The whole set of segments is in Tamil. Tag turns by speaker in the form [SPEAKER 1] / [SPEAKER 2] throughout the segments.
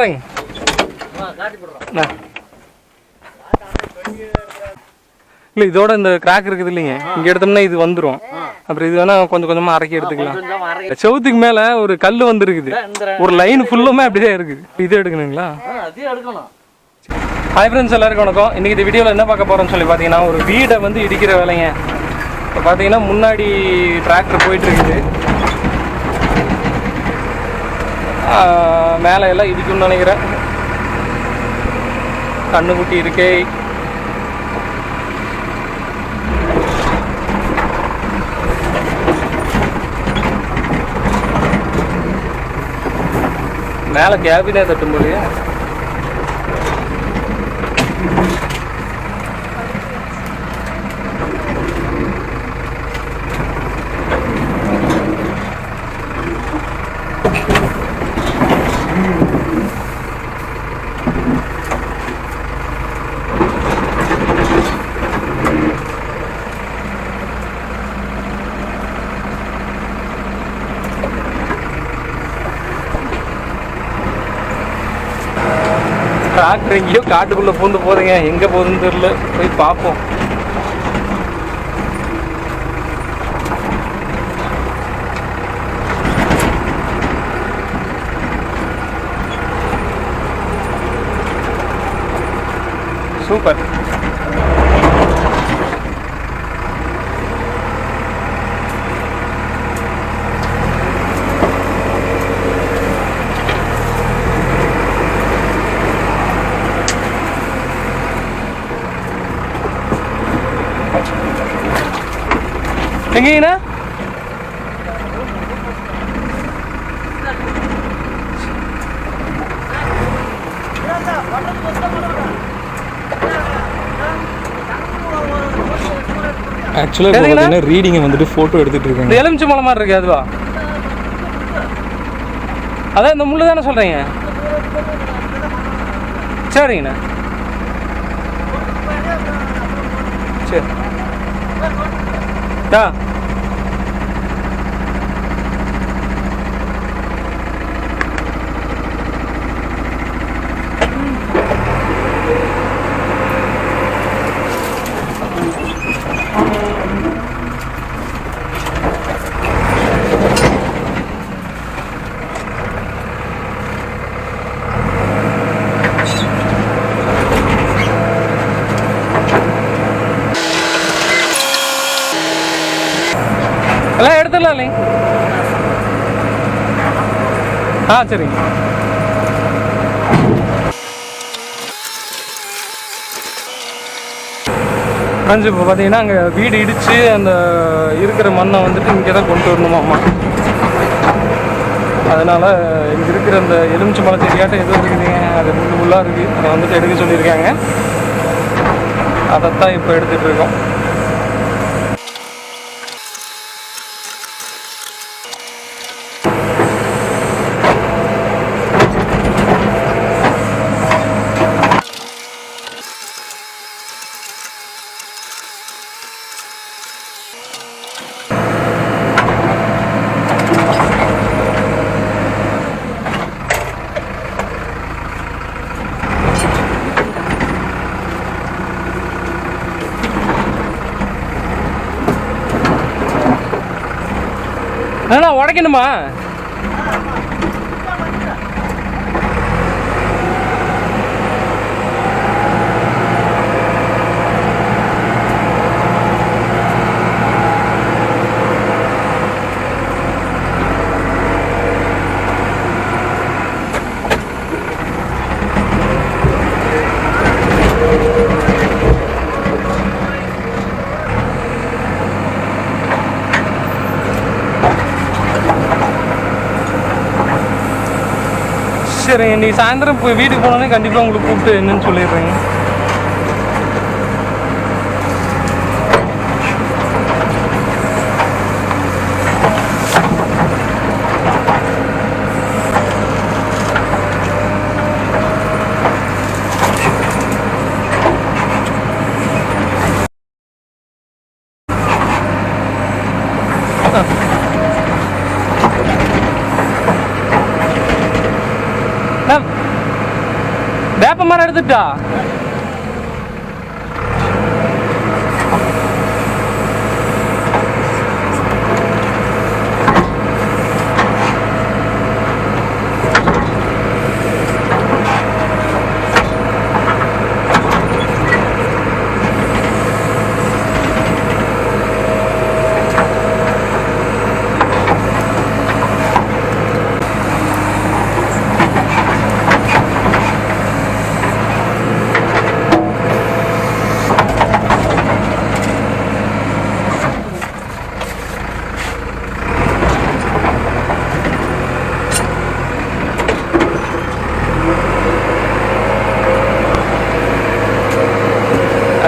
[SPEAKER 1] காட்டுறேங்க. இல்லை இதோட இந்த கிராக் இருக்குது இல்லைங்க, இங்கே எடுத்தோம்னா இது வந்துடும். அப்புறம் இது வேணா கொஞ்சம் கொஞ்சமாக அரைக்கி எடுத்துக்கலாம். செவுத்துக்கு மேலே ஒரு கல் வந்துருக்குது, ஒரு லைன் ஃபுல்லுமே அப்படிதான் இருக்குது. இது எடுக்கணுங்களா? ஹாய் ஃப்ரெண்ட்ஸ், எல்லாருக்கும் வணக்கம். இன்றைக்கி இந்த வீடியோவில் என்ன பார்க்க போகிறோம்னு சொல்லி பார்த்தீங்கன்னா, ஒரு வீடை வந்து இடிக்கிற வேலைங்க. இப்போ பார்த்தீங்கன்னா முன்னாடி டிராக்டர் போயிட்டுருக்குது, மேலே எல்லாம் இடிக்கும்னு நினைக்கிறேன். கண்ணுக்குட்டி இருக்கே. மேலே கேபினே தட்டும் போலியா. டிராக்டர் எங்கேயோ காட்டுக்குள்ளே பூந்து போதுங்க, எங்கே போகுதுன்னு தெரியல, போய் பார்ப்போம். சூப்பர். எங்கேங்கண்ணா?
[SPEAKER 2] ஆக்சுவலாக பார்த்தீங்கன்னா ரீடிங்கை வந்துட்டு ஃபோட்டோ எடுத்துகிட்டு இருக்காங்க.
[SPEAKER 1] எலுமிச்சை மலை மாதிரி இருக்கு அதுவா? அதான் இந்த முள்ளு தானே சொல்கிறீங்க? சரிங்கண்ணா, சரி. ஆ எல்லாம் எடுத்துடலாம் இல்லைங்க? ஆ சரிங்க. ஃப்ரெண்ட்ஸ், இப்போ பார்த்தீங்கன்னா அங்கே வீடு இடித்து அந்த இருக்கிற மண்ணை வந்துட்டு இங்கே தான் கொண்டு வரணுமாம்மா. அதனால் இங்கே இருக்கிற அந்த எலுமிச்சை மலை செடியாட்டம் எதுவும் இருக்குதுங்க, அது உள்ளாக இருக்குது, அதை வந்துட்டு எடுக்க சொல்லியிருக்காங்க. அதைத்தான் இப்போ எடுத்துகிட்டு இருக்கோம். அண்ணா உடைக்கணுமா? சரி, இன்னைக்கு சாயந்தரம் போய் வீட்டுக்கு போனோன்னே கண்டிப்பாக உங்களுக்கு கூப்பிட்டு என்னன்னு சொல்லிடுறேங்க. வேப்ப மரம் எடுத்துட்டா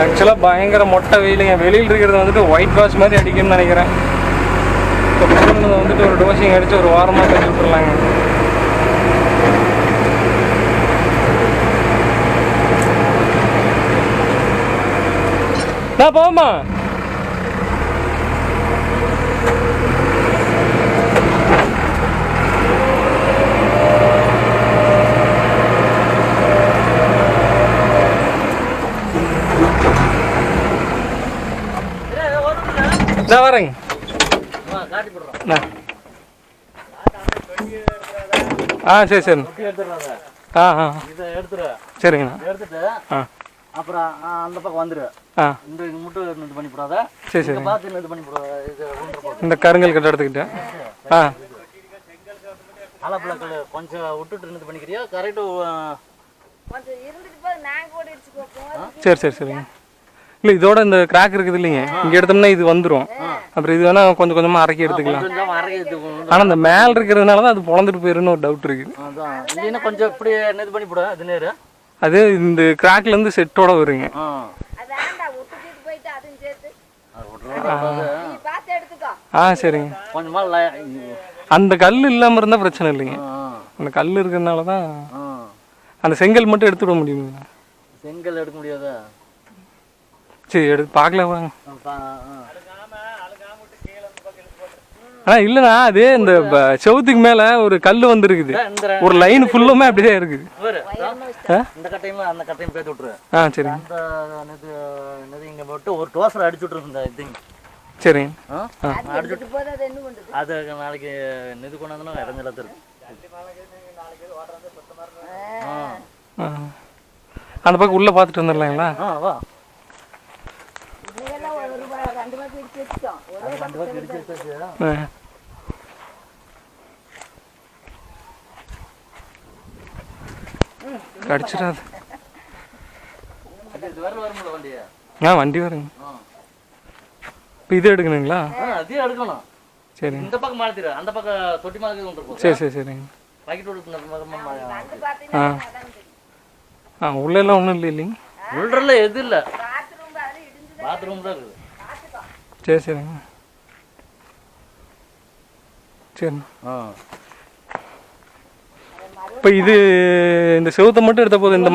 [SPEAKER 1] ஆக்சுவலாக பயங்கர மொட்டை வெயிலுங்க. வெளியில் இருக்கிறது வந்துட்டு ஒயிட் வாஷ் மாதிரி அடிக்கும்னு நினைக்கிறேன். இப்போ புதுமணத்தை வந்துட்டு ஒரு டோசிங் அடித்து ஒரு வாரமாக கட்டி விட்டுருலாங்க. நான் போமா நான் வரேங்க. சரி சரி. சரிங்கண்ணா.
[SPEAKER 3] அப்புறம் அந்த பக்கம் வந்துரு. இந்த மட்டும் இது பண்ணி போடாத.
[SPEAKER 1] சரி சரி.
[SPEAKER 3] பார்த்து இது பண்ணி போடாத.
[SPEAKER 1] இந்த கருங்கல் கட்ட எடுத்துக்கிட்டேன்.
[SPEAKER 3] ஆலப்பழக்கல் கொஞ்சம் விட்டுட்டு இது பண்ணிக்கிறியா? கரெக்டு.
[SPEAKER 1] சரி சரி சரிங்க. இல்லை இதோட இந்த கிராக் இருக்குது இல்லைங்க, இங்கே எடுத்தோம்னா இது வந்துடும். அப்புறம் இது வேணால் கொஞ்சம் கொஞ்சமாக அரைக்கி எடுத்துக்கலாம். ஆனால் இந்த மேலே இருக்கிறதுனால தான் அது பொழந்துட்டு போயிருன்னு ஒரு டவுட் இருக்குது.
[SPEAKER 3] இல்லைன்னா கொஞ்சம் இப்படி இது பண்ணி போட. அது நேரு
[SPEAKER 1] அது இந்த கிராக்லேருந்து செட்டோட வருங்க. சரிங்க. அந்த கல் இல்லாமல் இருந்தால் பிரச்சனை இல்லைங்க. அந்த கல் இருக்கிறதுனால தான் அந்த செங்கல் மட்டும் எடுத்து விட முடியுங்க.
[SPEAKER 3] செங்கல் எடுக்க முடியாதா?
[SPEAKER 1] சரி எடுத்து பார்க்கலாம் வாங்க. இல்லைண்ணா அது இந்த செவுத்துக்கு மேலே ஒரு கல் வந்துருக்குது. ஒரு லைன் ஃபுல்லுமே அப்படிதான் இருக்குது.
[SPEAKER 3] இந்த கட்டையும் அந்த கட்டையும் பேத்து விட்டுரு.
[SPEAKER 1] சரி.
[SPEAKER 3] அந்த இங்கே போட்டு ஒரு டோசர் அடிச்சு விட்டுருக்கு. இந்த
[SPEAKER 1] சரிங்க.
[SPEAKER 3] அது நாளைக்கு இது கொண்டு வந்தோம்னா இறஞ்சல இருக்கு.
[SPEAKER 1] அந்த பக்கம் உள்ள பார்த்துட்டு வந்துடலாங்களா?
[SPEAKER 3] வா.
[SPEAKER 1] கடிச்சிடாது. வண்டி வருங்க. இப்போ இது எடுக்கணுங்களா?
[SPEAKER 3] அதே எடுக்கணும்.
[SPEAKER 1] சரி.
[SPEAKER 3] இந்த பக்கம் மாத்திரு. அந்த பக்கம் தொட்டி மாதிரி கொண்டு.
[SPEAKER 1] சரி சரி சரிங்க.
[SPEAKER 3] பாக்கெட்
[SPEAKER 1] உள்ள எல்லாம் ஒன்றும் இல்லை இல்லைங்க.
[SPEAKER 3] உள்ளல எது இல்லை. பாத்ரூம் தான் இருக்குது.
[SPEAKER 1] சரி சரிங்க. சரி. இப்போ இது இந்த செவுத்தை மட்டும் எடுத்த போதும். இந்த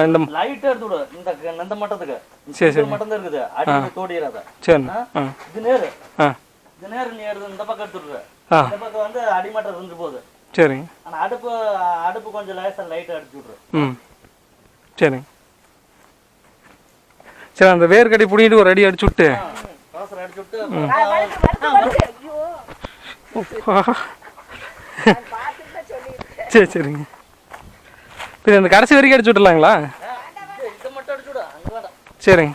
[SPEAKER 1] இந்த
[SPEAKER 3] லைட் எடுத்து விடு. இந்த மட்டத்துக்கு
[SPEAKER 1] சரி சரி
[SPEAKER 3] மட்டம் தான் இருக்குது. அடி தோடிராத.
[SPEAKER 1] சரி.
[SPEAKER 3] இது நேரு. இது நேரு நீ எடுத்து இந்த பக்கம் எடுத்து விடு. இந்த பக்கம் வந்து அடிமட்டம் இருந்து போகுது.
[SPEAKER 1] சரிங்க.
[SPEAKER 3] ஆனா அடுப்பு கொஞ்சம் லேசா லைட் அடிச்சு விடுற.
[SPEAKER 1] சரிங்க. சரி அந்த வேர்க்கடி புடிங்கிட்டு ஒரு அடி அடிச்சு விட்டு
[SPEAKER 3] அடிச்சு விட்டு
[SPEAKER 1] சரி சரிங்க. இப்போ அந்த கடைசி வரைக்கும் அடிச்சு விட்டுலாங்களா? சரிங்க.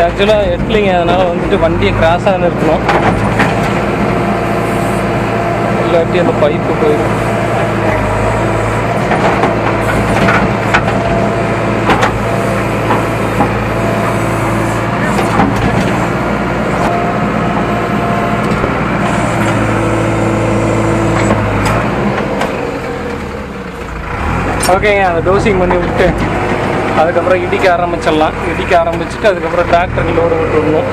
[SPEAKER 1] ஆக்சுவலாக எட்லிங்க, அதனால் வந்துட்டு வண்டியை கிராஸாக நிறுத்தணும், இல்லாட்டி அந்த பைப்பு போயிடும். ஓகேங்க, அந்த டோசிங் பண்ணி விட்டு அதுக்கப்புறம் இடிக்க ஆரம்பிச்சிடலாம். இடிக்க ஆரம்பிச்சுட்டு அதுக்கப்புறம் டிராக்டர் லோடு விட்டு விடணும்.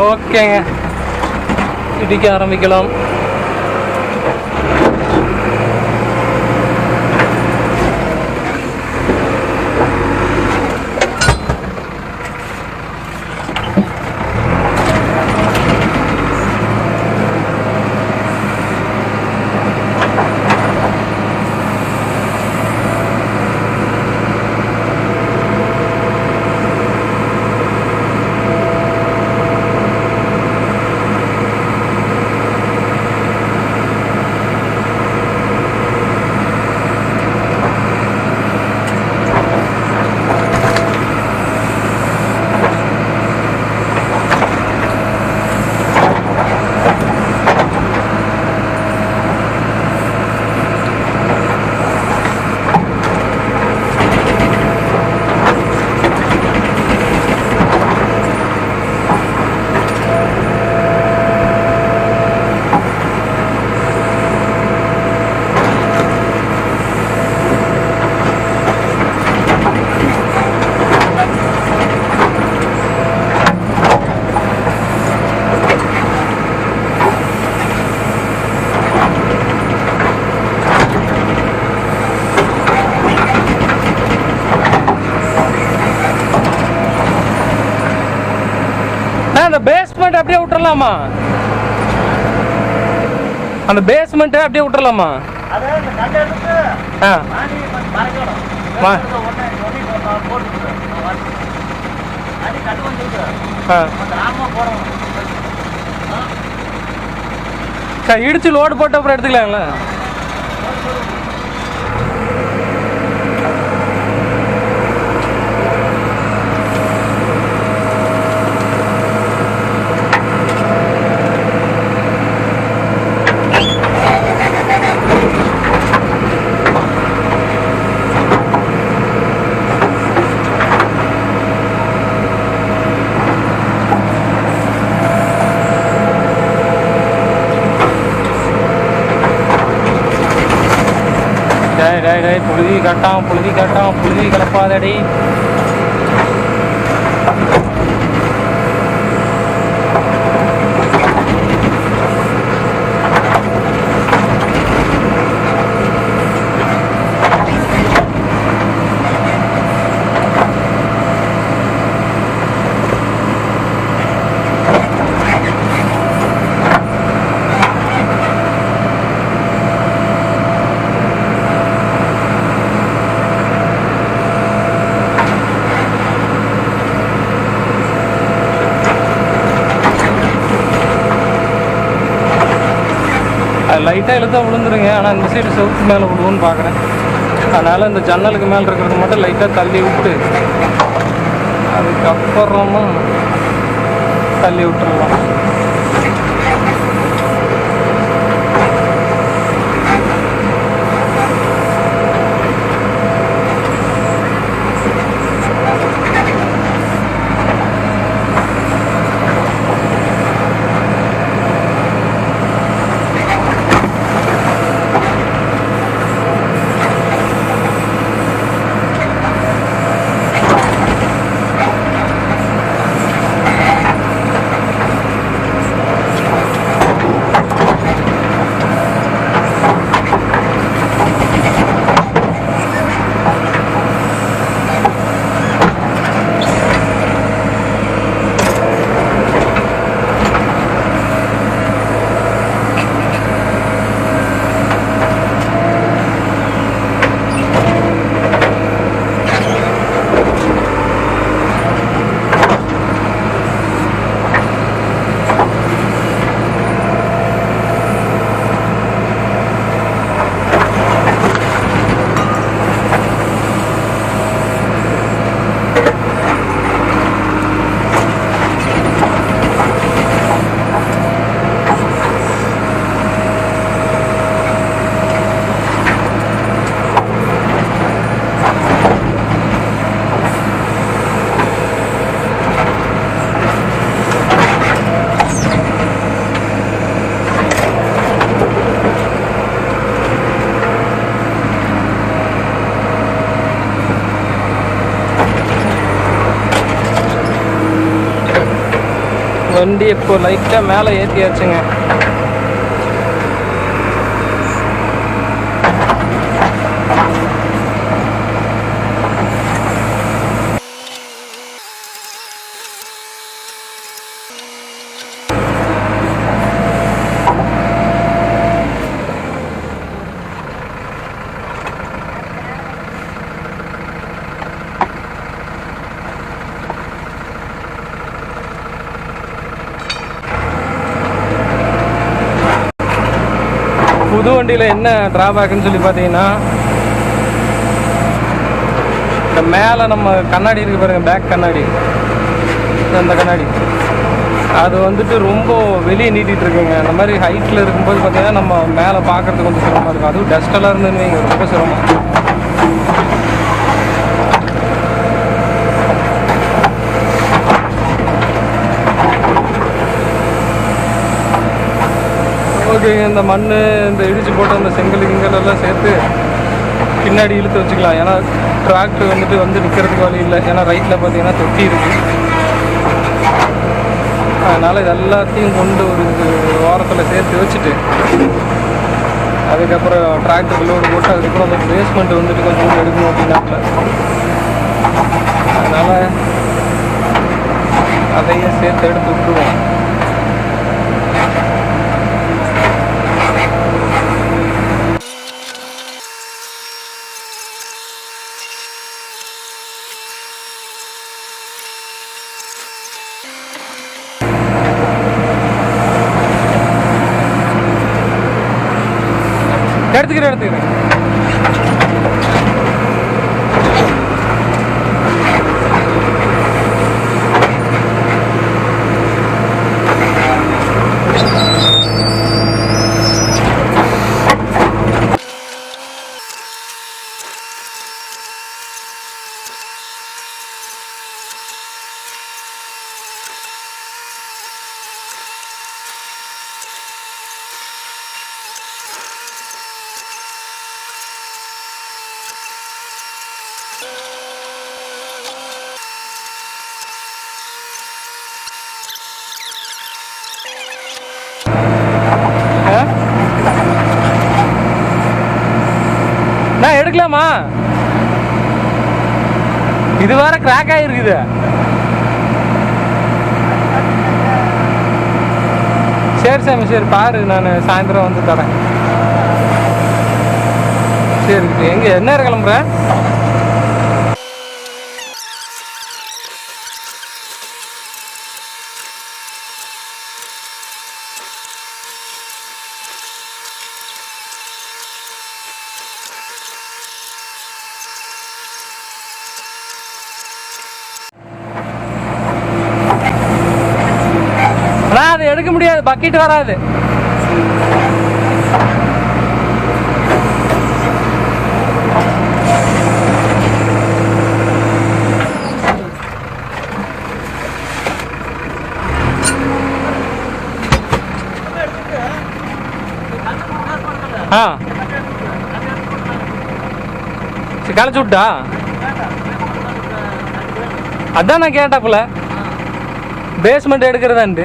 [SPEAKER 1] ஓகேங்க, இடிக்க ஆரம்பிக்கலாம். அந்த பேஸ்மெண்ட் அப்படியே விட்டுறலாமா? அந்த பேஸ்மெண்ட் அப்படியே விட்டுறலாமா? இடிச்சு லோடு போட்டு அப்புறம் எடுத்துக்கலாங்களா? டேய் புழுதி காட்டான் புழுதி கிளப்பாதடி. அது லைட்டாக இழுத்தா விழுந்துருங்க. ஆனால் இந்த சைடு செவுத்து மேலே விழுவுன்னு பார்க்குறேன். அதனால் இந்த ஜன்னலுக்கு மேலே இருக்கிறது மட்டும் லைட்டாக தள்ளி விட்டு அதுக்கப்புறமா தள்ளி விட்டுடலாம். வண்டி இப்போ லைட்டாக மேலே ஏற்றியாச்சுங்க. புது வண்டியில் என்ன ட்ராபேக்குன்னு சொல்லி பார்த்தீங்கன்னா, இந்த மேலே நம்ம கண்ணாடி இருக்கு பாருங்க, பேக் கண்ணாடி, அந்த கண்ணாடி அது வந்துட்டு ரொம்ப வெளியே நீட்டிகிட்டு இருக்குங்க. அந்த மாதிரி ஹைட்டில் இருக்கும்போது பார்த்தீங்கன்னா நம்ம மேலே பார்க்குறதுக்கு கொஞ்சம் சிரமமாக இருக்கும். அதுவும் டஸ்டெல்லாம் இருந்துன்னு வைங்க, ரொம்ப சிரமம். ஓகேங்க, இந்த மண் இந்த இடிச்சு போட்டு அந்த செங்கல் எல்லாம் சேர்த்து பின்னாடி இழுத்து வச்சுக்கலாம். ஏன்னா டிராக்டர் வந்து நிற்கிறதுக்கு வழி இல்லை. ஏன்னா ரைட்டில் பார்த்தீங்கன்னா தொட்டி இருக்குது. அதனால் இது எல்லாத்தையும் கொண்டு ஒரு ஓரத்தில் சேர்த்து வச்சுட்டு அதுக்கப்புறம் டிராக்டர் லோடு போட்டு அதுக்கப்புறம் அந்த பேஸ்மெண்ட் வந்துட்டு கொஞ்சம் எடுக்கணும் அப்படின்னால அதனால் அதையும் சேர்த்து எடுத்து விட்டுருவோம். எடுத்துக்கிறேன். இல்லம்மா, இது வேற கிராக் ஆகிருக்குது. சரி சாமி, சரி பாரு, நான் சாயந்தரம் வந்து தரேன். சரி, எங்கே என்ன நேரம் கிளம்புற? அது எடுக்க முடியாது, பக்கெட் வராது. களைச்சு விட்டா? அதான் நான் கேட்டாப்புல பேஸ்மெண்ட் எடுக்கிறதான்ட்டு.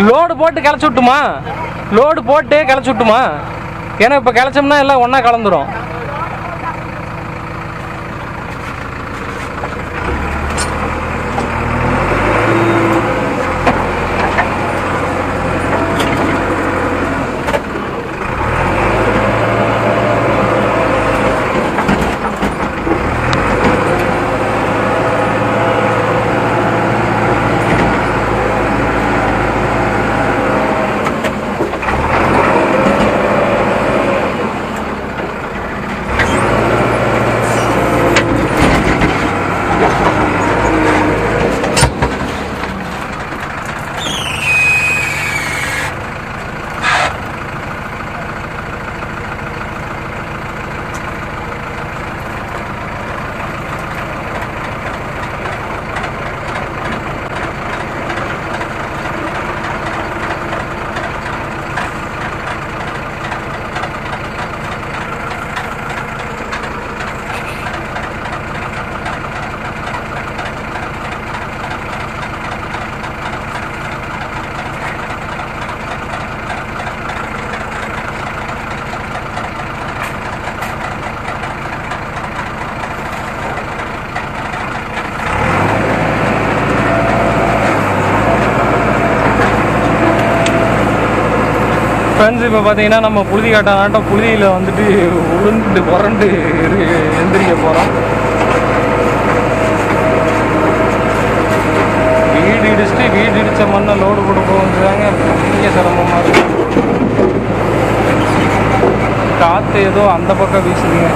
[SPEAKER 1] லோடு போட்டு கிளச்சி விட்டுமா? லோடு போட்டு கிளச்சி விட்டுமா? ஏன்னா இப்போ கிளச்சோம்னா எல்லாம் ஒன்றா கலந்துரும். ஃப்ரெண்ட்ஸ், இப்போ பார்த்தீங்கன்னா நம்ம புழுதி காட்டானாட்டம் புழுதியில் வந்துட்டு உளுந்து புரண்டு எந்திரிக்க போகிறோம். வீடு இடிச்சுட்டு வீடு இடித்த மண்ணை லோடு போட போகிறாங்க. பெரிய சிரமமாக இருக்குது. காற்று ஏதோ அந்த பக்கம் வீசுதுங்க.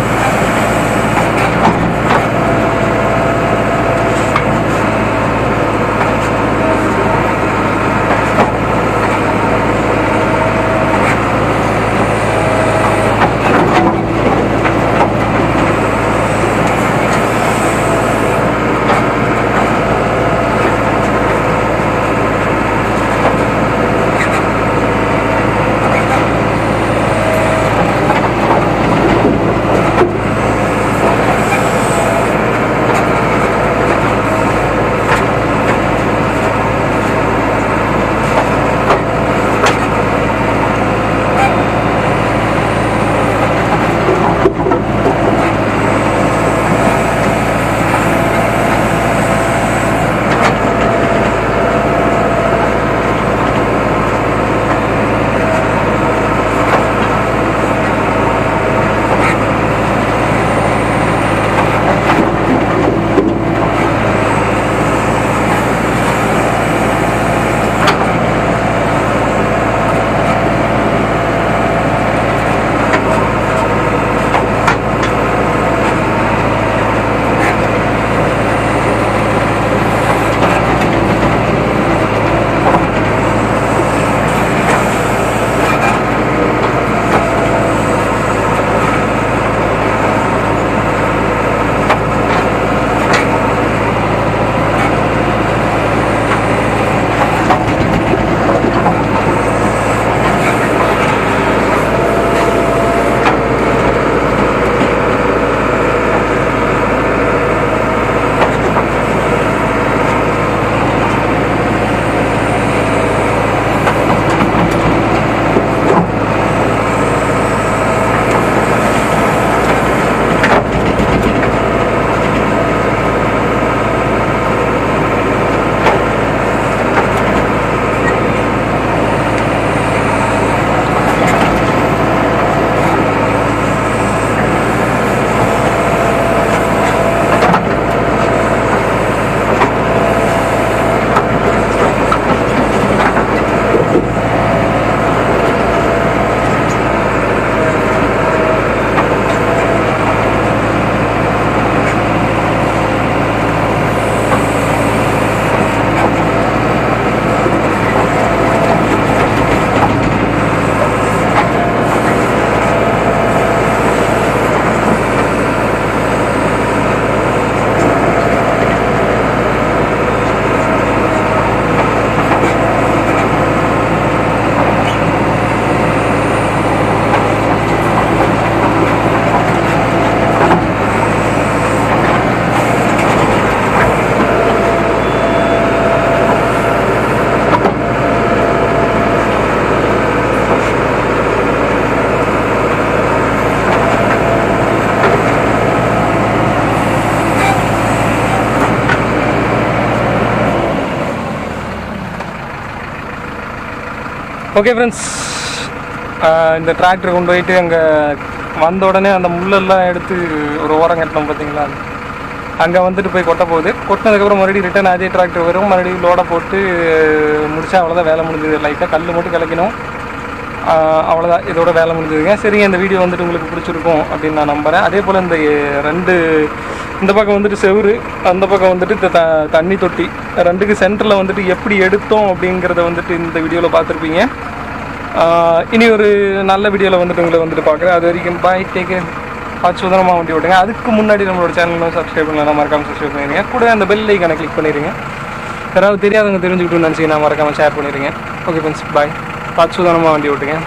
[SPEAKER 1] ஓகே ஃப்ரெண்ட்ஸ், இந்த டிராக்டர் கொண்டு போயிட்டு அங்கே வந்த உடனே அந்த முள்ளெல்லாம் எடுத்து ஒரு ஓரம் கட்டணும் பார்த்தீங்களா, அங்கே வந்துட்டு போய் கொட்ட போகுது. கொட்டினதுக்கப்புறம் மறுபடியும் ரிட்டன் அதே டிராக்டர் வரும், மறுபடியும் லோடை போட்டு முடிச்சா அவ்வளோதான் வேலை முடிஞ்சது. லைட்டாக கல் மட்டும் கலக்கணும், அவ்வளோதான், இதோட வேலை முடிஞ்சதுங்க. சரிங்க, இந்த வீடியோ வந்துட்டு உங்களுக்கு பிடிச்சிருக்கும் அப்படின்னு நான் நம்புகிறேன். அதே போல் இந்த இந்த பக்கம் வந்துட்டு செவுரு, அந்த பக்கம் வந்துட்டு தண்ணி தொட்டி, ரெண்டுக்கு சென்டரில் வந்துட்டு எப்படி எடுத்தோம் அப்படிங்கிறத வந்துட்டு இந்த வீடியோவில் பார்த்துருப்பீங்க. இனி ஒரு நல்ல வீடியோவில் வந்துட்டு உங்களை வந்துட்டு பார்க்குறேன். அது வரைக்கும் பாய், டேக் கேர், பார்த்து சுதந்திரமாக வண்டி ஓட்டுங்க. அதுக்கு முன்னாடி நம்மளோட சேனலில் சப்ஸ்கிரைப் பண்ணலாம், மறக்காமல் சப்ஸ்கிரைப் பண்ணிடுங்க. கூட அந்த பெல் ஐக்கானை கிளிக் பண்ணிடுங்க. யாராவது தெரியாதவங்க தெரிஞ்சுக்கிட்டோன்னு நினச்சிங்கன்னா மறக்காமல் ஷேர் பண்ணிடுங்க. ஓகே ஃப்ரெண்ட்ஸ், பாய், பார்த்து சுதந்திரமாக வண்டி ஓட்டுங்க.